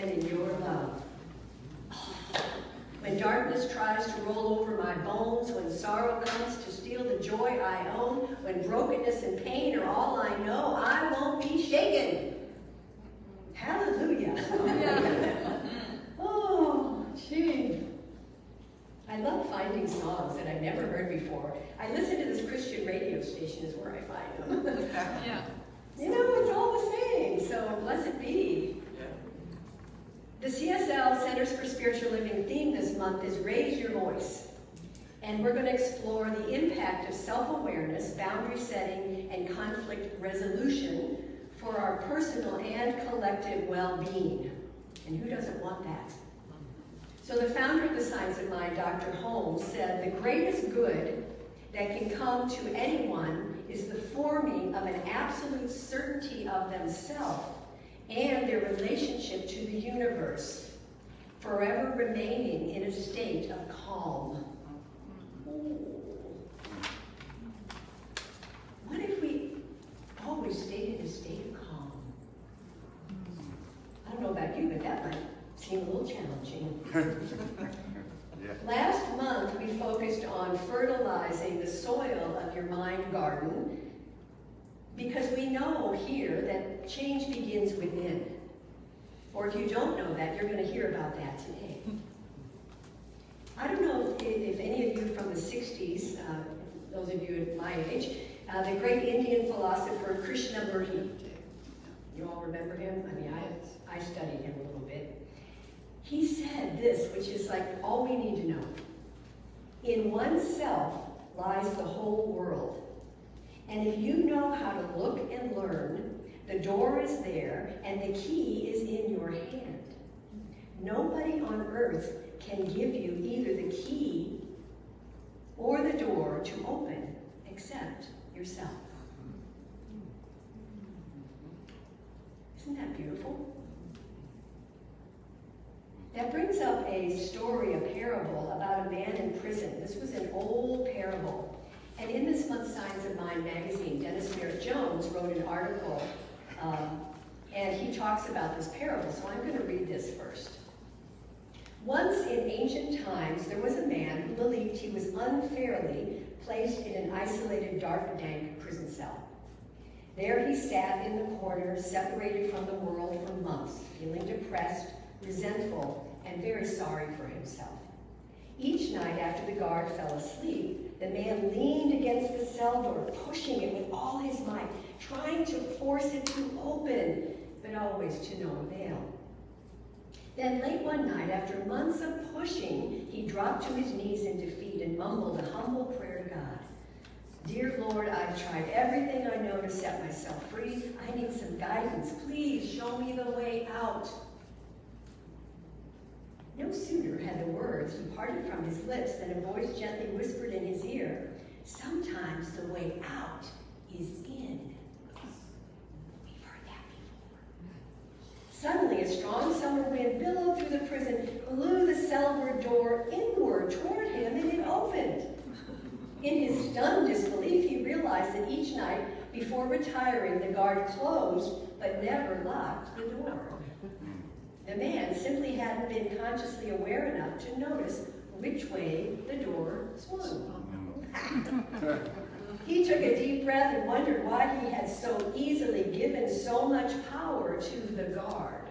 stand in your love. When darkness tries to roll over my bones, when sorrow comes to steal the joy I own, when brokenness and pain are all I know, I won't be shaken. Hallelujah. Oh, gee. I love finding songs that I've never heard before. I listen to this Christian radio station is where I find them. Yeah. You know, it's all the same, so blessed be. The CSL Centers for Spiritual Living theme this month is Raise Your Voice. And we're going to explore the impact of self-awareness, boundary setting, and conflict resolution for our personal and collective well-being. And who doesn't want that? So the founder of the Science of Mind, Dr. Holmes, said, the greatest good that can come to anyone is the forming of an absolute certainty of themselves and their relationship to the universe, forever remaining in a state of calm. What if we always stayed in a state of calm? I don't know about you, but that might seem a little challenging. Yeah. Last month, we focused on fertilizing the soil of your mind garden, because we know here that change begins within. Or if you don't know that, you're going to hear about that today. I don't know if any of you from the 60s, those of you at my age, the great Indian philosopher Krishnamurti. You all remember him? I mean, I studied him a little bit. He said this, which is like all we need to know. In oneself lies the whole world. And if you know how to look and learn, the door is there and the key is in your hand. Nobody on earth can give you either the key or the door to open except yourself. Isn't that beautiful? That brings up a story, a parable about a man in prison. This was an old parable. And in this month's Science of Mind magazine, Dennis Merritt Jones wrote an article, and he talks about this parable, so I'm going to read this first. Once in ancient times, there was a man who believed he was unfairly placed in an isolated, dark, dank prison cell. There he sat in the corner, separated from the world for months, feeling depressed, resentful, and very sorry for himself. Each night after the guard fell asleep, the man leaned against the cell door, pushing it with all his might, trying to force it to open, but always to no avail. Then late one night, after months of pushing, he dropped to his knees in defeat and mumbled a humble prayer to God. Dear Lord, I've tried everything I know to set myself free. I need some guidance. Please show me the way out. No sooner had the words departed from his lips than a voice gently whispered in his ear, sometimes the way out is in. We've heard that before. Suddenly, a strong summer wind billowed through the prison, blew the cellward door inward toward him, and it opened. In his stunned disbelief, he realized that each night before retiring, the guard closed but never locked the door. The man simply hadn't been consciously aware enough to notice which way the door swung. He took a deep breath and wondered why he had so easily given so much power to the guard.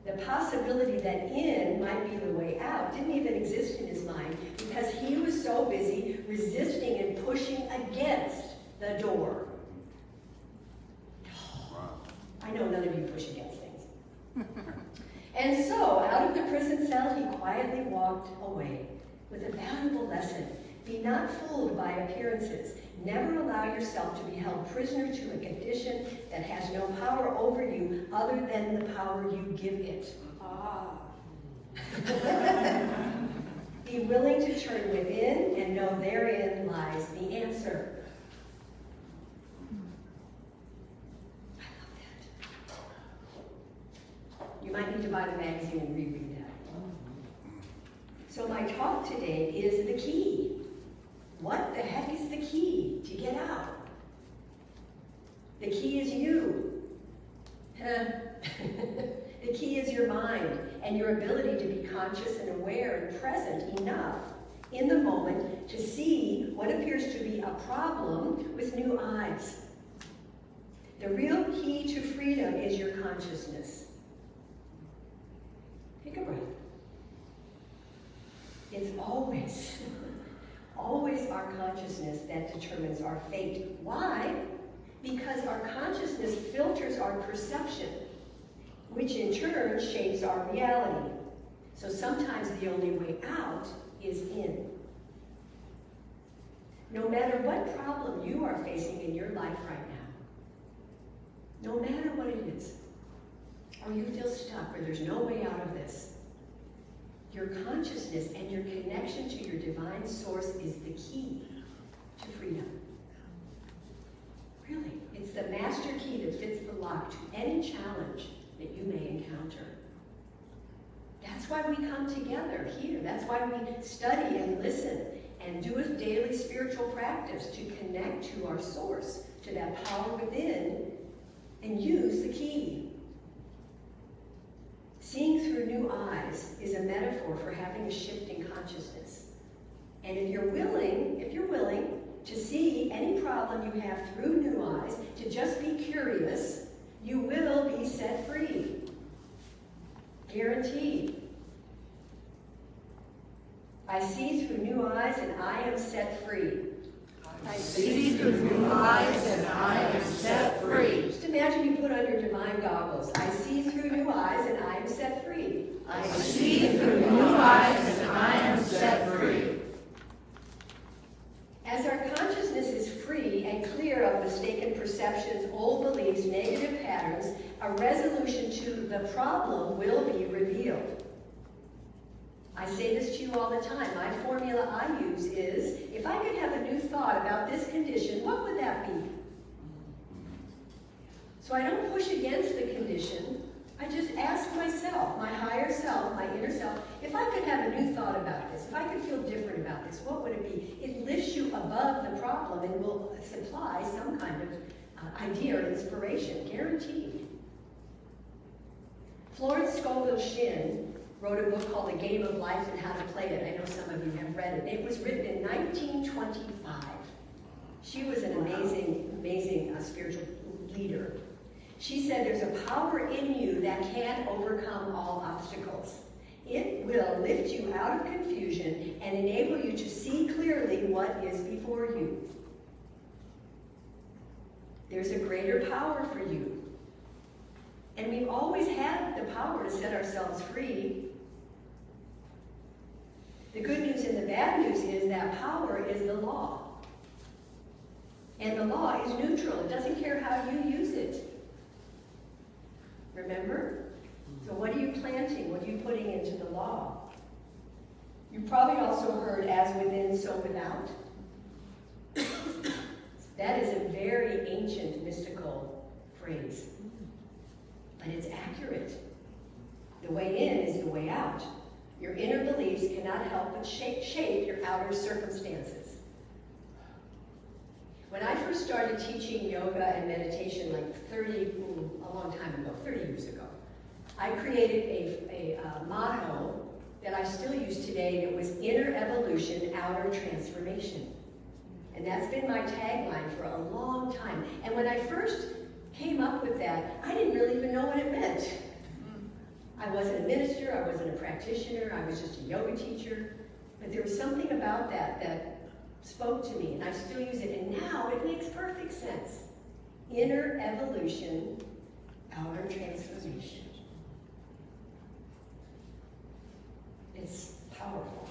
The possibility that in might be the way out didn't even exist in his mind because he was so busy resisting and pushing against the door. I know none of you push against things. And so, out of the prison cell, he quietly walked away with a valuable lesson. Be not fooled by appearances. Never allow yourself to be held prisoner to a condition that has no power over you other than the power you give it. Be willing to turn within and know therein lies the answer. You might need to buy the magazine and reread that. So my talk today is the key. What the heck is the key to get out? The key is you. The key is your mind and your ability to be conscious and aware and present enough in the moment to see what appears to be a problem with new eyes. The real key to freedom is your consciousness. Take a breath. It's always, always our consciousness that determines our fate. Why? Because our consciousness filters our perception, which in turn shapes our reality. So sometimes the only way out is in. No matter what problem you are facing in your life right now, no matter what it is, or you feel stuck or there's no way out of this, your consciousness and your connection to your divine source is the key to freedom. Really, it's the master key that fits the lock to any challenge that you may encounter. That's why we come together here. That's why we study and listen and do a daily spiritual practice to connect to our source, to that power within, and use the key. Seeing through new eyes is a metaphor for having a shift in consciousness. And if you're willing to see any problem you have through new eyes, to just be curious, you will be set free. Guaranteed. I see through new eyes and I am set free. I see through new eyes and I am set free. Just imagine you put on your divine goggles. I see through new eyes and I am set free. I see through new eyes and I am set free. As our consciousness is free and clear of mistaken perceptions, old beliefs, negative patterns, a resolution to the problem will be revealed. I say this to you all the time. My formula I use is, if I could have a new thought about this condition, what would that be? So I don't push against the condition. I just ask myself, my higher self, my inner self, if I could have a new thought about this, if I could feel different about this, what would it be? It lifts you above the problem and will supply some kind of idea or inspiration, guaranteed. Florence Scovel Shinn wrote a book called The Game of Life and How to Play It. I know some of you have read it. It was written in 1925. She was an amazing spiritual leader. She said there's a power in you that can overcome all obstacles. It will lift you out of confusion and enable you to see clearly what is before you. There's a greater power for you. And we've always had the power to set ourselves free. The good news and the bad news is that power is the law. And the law is neutral. It doesn't care how you use it. Remember? So what are you planting? What are you putting into the law? You've probably also heard, as within, so without. That is a very ancient mystical phrase. But it's accurate. The way in is the way out. Your inner beliefs cannot help but shape your outer circumstances. When I first started teaching yoga and meditation like a long time ago, 30 years ago, I created a motto that I still use today that was inner evolution, outer transformation. And that's been my tagline for a long time. And when I first came up with that, I didn't really even know what it meant. I wasn't a minister, I wasn't a practitioner, I was just a yoga teacher. But there was something about that spoke to me, and I still use it, and now it makes perfect sense. Inner evolution, outer transformation. It's powerful.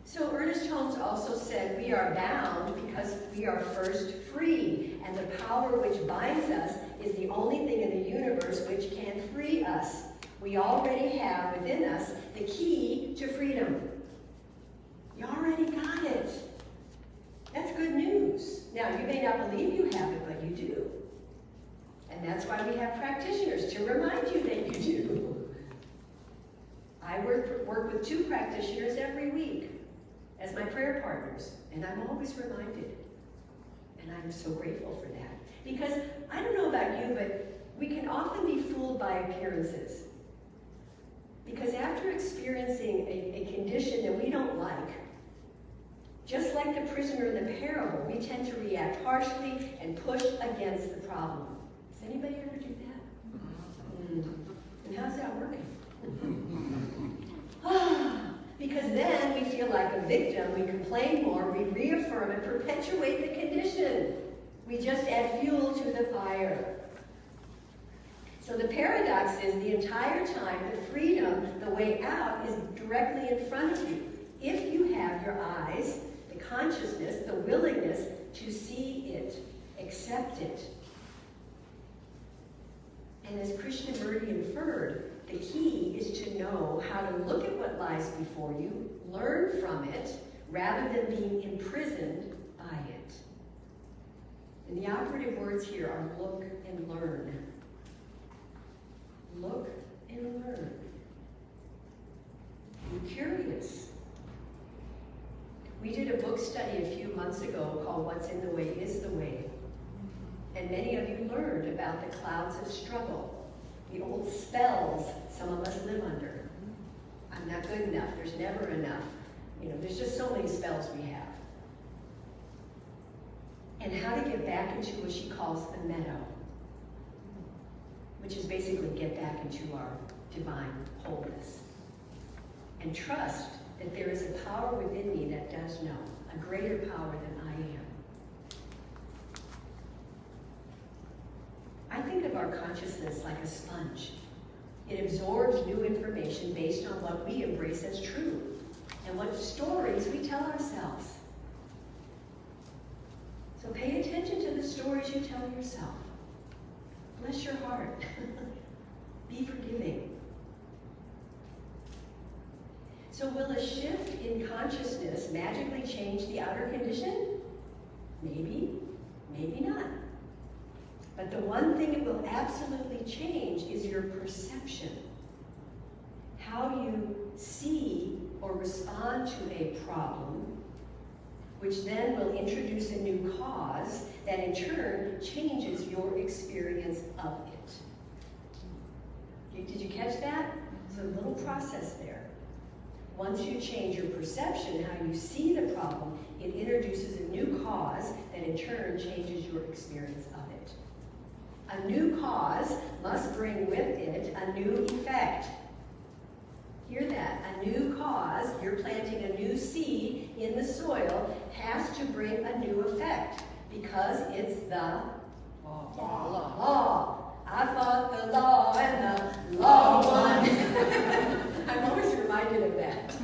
So Ernest Holmes also said, we are bound because we are first free, and the power which binds us is the only thing in the universe which can free us. We already have within us the key to freedom. You already got it. That's good news. Now, you may not believe you have it, but you do. And that's why we have practitioners, to remind you that you do. I work with 2 practitioners every week as my prayer partners, and I'm always reminded. And I'm so grateful for that. Because I don't know about We can often be fooled by appearances. Because after experiencing a condition that we don't like, just like the prisoner in the parable, we tend to react harshly and push against the problem. Does anybody ever do that? And how's that working? Because then we feel like a victim, we complain more, we reaffirm and perpetuate the condition. We just add fuel to the fire. So the paradox is the entire time the freedom, the way out, is directly in front of you. If you have your eyes, the consciousness, the willingness to see it, accept it. And as Krishnamurti inferred, the key is to know how to look at what lies before you, learn from it, rather than being imprisoned by it. And the operative words here are look and learn. Look and learn. Be curious. We did a book study a few months ago called What's in the Way is the Way. And many of you learned about the clouds of struggle, the old spells some of us live under. I'm not good enough, there's never enough. There's just so many spells we have. And how to get back into what she calls the meadow, which is basically get back into our divine wholeness. And trust that there is a power within me that does know, a greater power than I am. I think of our consciousness like a sponge. It absorbs new information based on what we embrace as true and what stories we tell ourselves. So pay attention to the stories you tell yourself. Bless your heart. Be forgiving. So will a shift in consciousness magically change the outer condition? Maybe, maybe not. But the one thing it will absolutely change is your perception. How you see or respond to a problem, which then will introduce a new cause that in turn changes your experience of it. Did you catch that? It's a little process there. Once you change your perception, how you see the problem, it introduces a new cause that in turn changes your experience of it. A new cause must bring with it a new effect. Hear that? A new cause, you're planting a new seed in the soil, has to bring a new effect because it's the law. I fought the law and the law won. I'm always reminded of that.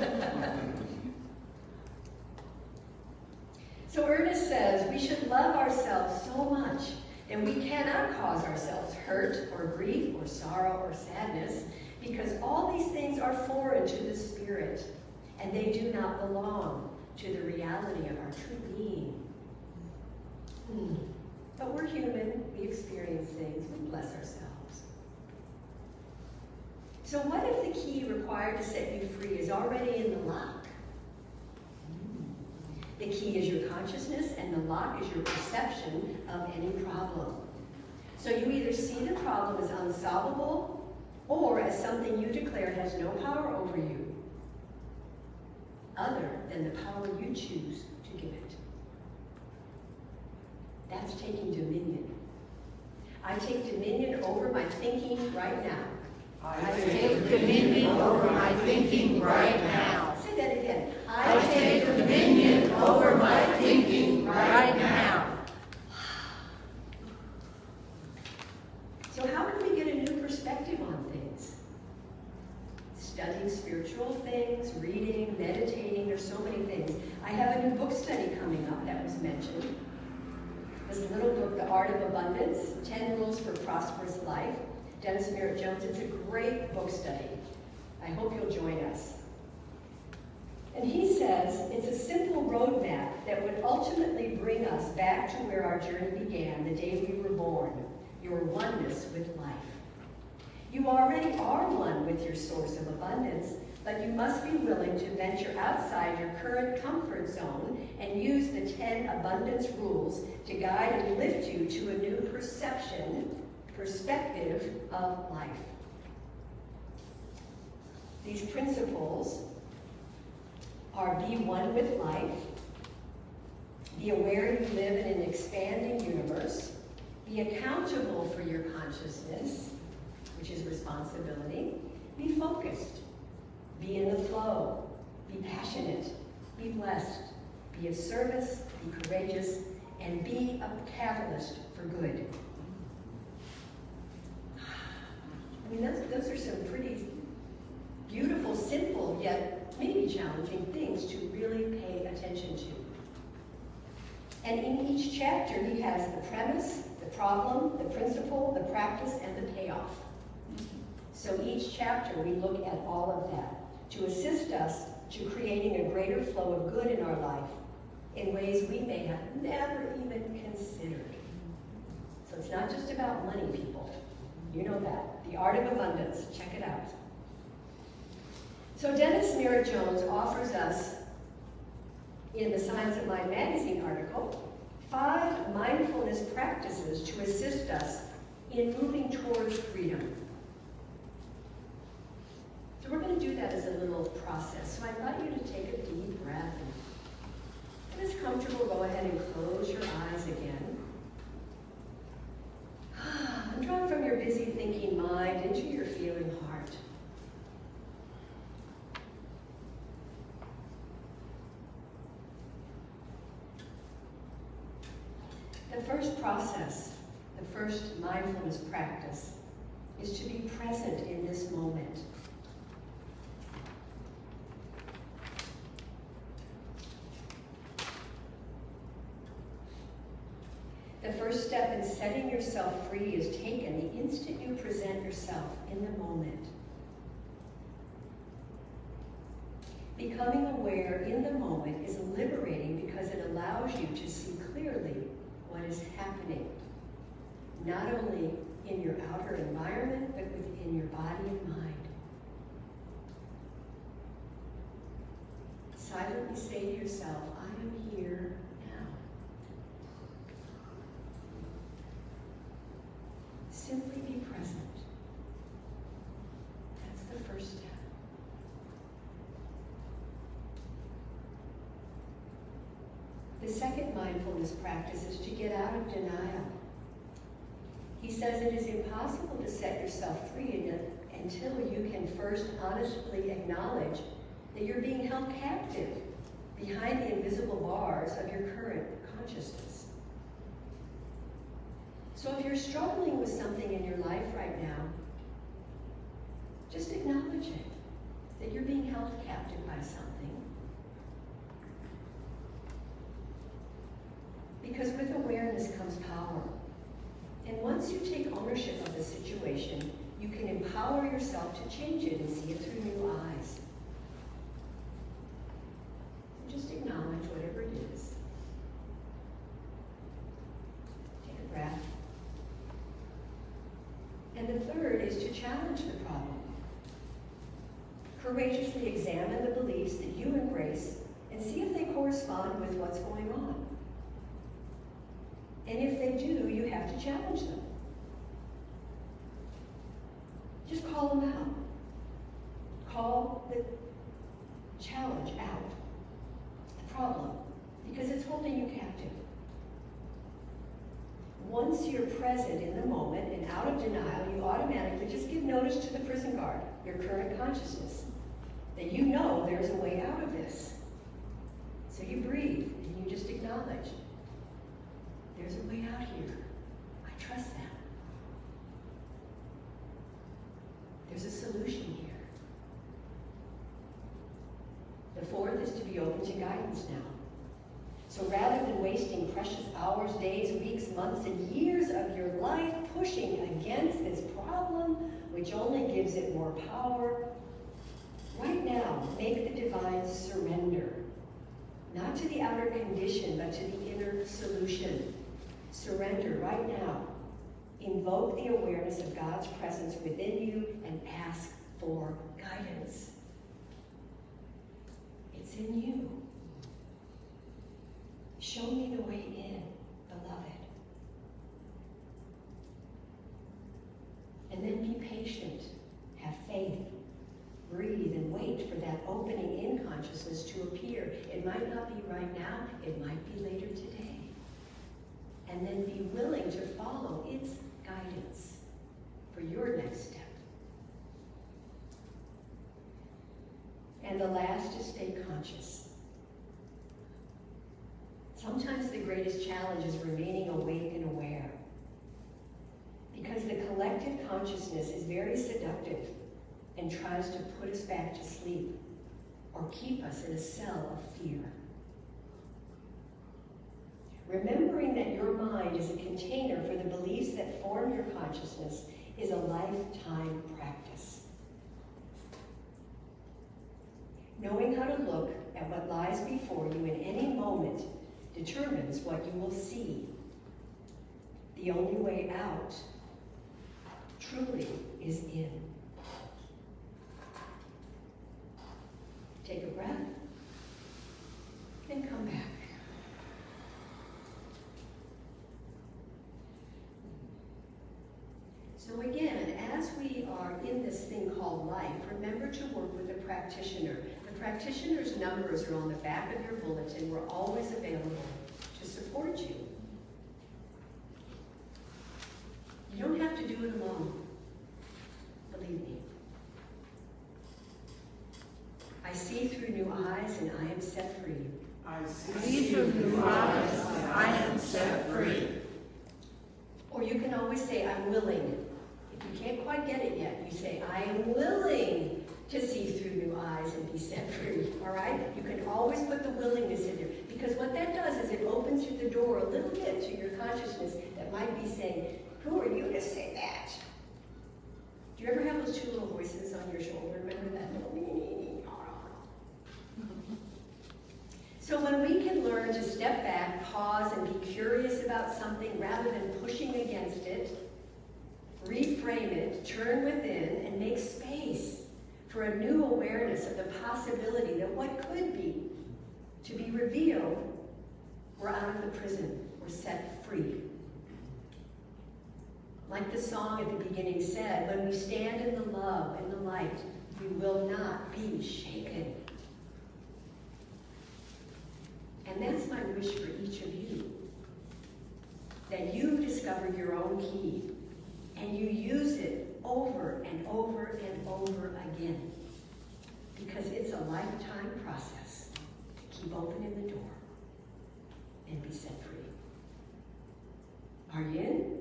So Ernest says we should love ourselves so much that we cannot cause ourselves hurt or grief or sorrow or sadness, because all these things are foreign to the spirit and they do not belong to the reality of our true being. But we're human, we experience things, we bless ourselves. So what if the key required to set you free is already in the lock? The key is your consciousness and the lock is your perception of any problem. So you either see the problem as unsolvable or as something you declare has no power over you, other than the power you choose to give it. That's taking dominion. I take dominion over my thinking right now. I take dominion over my thinking right now. Say that again. I take dominion over my thinking right now. So how can we get a new perspective on things? Studying spiritual things, reading, meditating, there's so many things. I have a new book study coming up that was mentioned. This little book, The Art of Abundance, 10 Rules for Prosperous Life. Dennis Merritt Jones, it's a great book study. I hope you'll join us. And he says it's a simple roadmap that would ultimately bring us back to where our journey began, the day we were born, your oneness with life. You already are one with your source of abundance, but you must be willing to venture outside your current comfort zone and use the 10 abundance rules to guide and lift you to a new perception, perspective of life. These principles are: be one with life, be aware you live in an expanding universe, be accountable for your consciousness, which is responsibility, be focused, be in the flow, be passionate, be blessed, be of service, be courageous, and be a catalyst for good. I mean, those are some pretty beautiful, simple, yet maybe challenging things to really pay attention to. And in each chapter, he has the premise, the problem, the principle, the practice, and the payoff. So each chapter, we look at all of that to assist us to creating a greater flow of good in our life in ways we may have never even considered. So it's not just about money, people. You know that. The Art of Abundance. Check it out. So Dennis Merritt Jones offers us, in the Science of Mind magazine article, 5 mindfulness practices to assist us in moving towards freedom. So we're going to do that as a little process. So I invite you to take a deep breath. And if it's comfortable, go ahead and close your eyes again. And draw from your busy thinking mind into your feeling heart. The first process, the first mindfulness practice, is to be present in this moment. The first step in setting yourself free is taken the instant you present yourself in the moment. Becoming aware in the moment is liberating because it allows you to see clearly what is happening, not only in your outer environment, but within your body and mind. Silently say to yourself, I am here now. Simply be present. That's the first step. The second mindfulness practice is to get out of denial. He says it is impossible to set yourself free until you can first honestly acknowledge that you're being held captive behind the invisible bars of your current consciousness. So if you're struggling with something in your life right now, just acknowledge it, that you're being held captive by something. Because with awareness comes power. And once you take ownership of the situation, you can empower yourself to change it and see it through new eyes. So just acknowledge whatever it is. Take a breath. And the third is to challenge the problem. Courageously examine the beliefs that you embrace and see if they correspond with what's going on. And if they do, you have to challenge them. Just call them out. Call the challenge out, the problem, because it's holding you captive. Once you're present in the moment and out of denial, you automatically just give notice to the prison guard, your current consciousness, that you know there's a way out of this. So you breathe and you just acknowledge, there's a way out here. I trust that. There's a solution here. The fourth is to be open to guidance now. So rather than wasting precious hours, days, weeks, months, and years of your life pushing against this problem, which only gives it more power, right now, make the divine surrender. Not to the outer condition, but to the inner solution. Surrender right now. Invoke the awareness of God's presence within you and ask for guidance. It's in you. Show me the way in, beloved. And then be patient, have faith, breathe, and wait for that opening in consciousness to appear. It might not be right now, it might be later today. And then be willing to follow its guidance for your next step. And the last is stay conscious. Sometimes the greatest challenge is remaining awake and aware, because the collective consciousness is very seductive and tries to put us back to sleep or keep us in a cell of fear. Remembering that your mind is a container for the beliefs that form your consciousness is a lifetime practice. Knowing how to look at what lies before you in any moment determines what you will see. The only way out truly is in. Take a breath and come back. So again, as we are in this thing called life, remember to work with a practitioner. The practitioner's numbers are on the back of your bulletin. We're always available to support you. You don't have to do it alone, believe me. I see through new eyes and I am set free. I see through new eyes and I am set free. Or you can always say, I'm willing. If you can't quite get it yet, you say, I am willing to see through new eyes and be set free, all right? You can always put the willingness in there, because what that does is it opens you the door a little bit to your consciousness that might be saying, who are you to say that? Do you ever have those two little voices on your shoulder? Remember that little So when we can learn to step back, pause, and be curious about something rather than pushing against it, reframe it, turn within, and make space for a new awareness of the possibility that what could be to be revealed, we're out of the prison, we're set free. Like the song at the beginning said, when we stand in the love and the light, we will not be shaken. And that's my wish for each of you, that you discover your own key and you use it over and over and over again, because it's a lifetime process to keep opening the door and be set free. Are you in?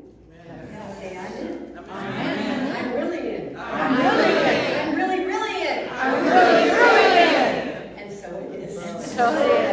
Yeah, say I'm in. I'm really in. I'm really in. I'm really, really in. I'm really, really in. And so it is. So it is.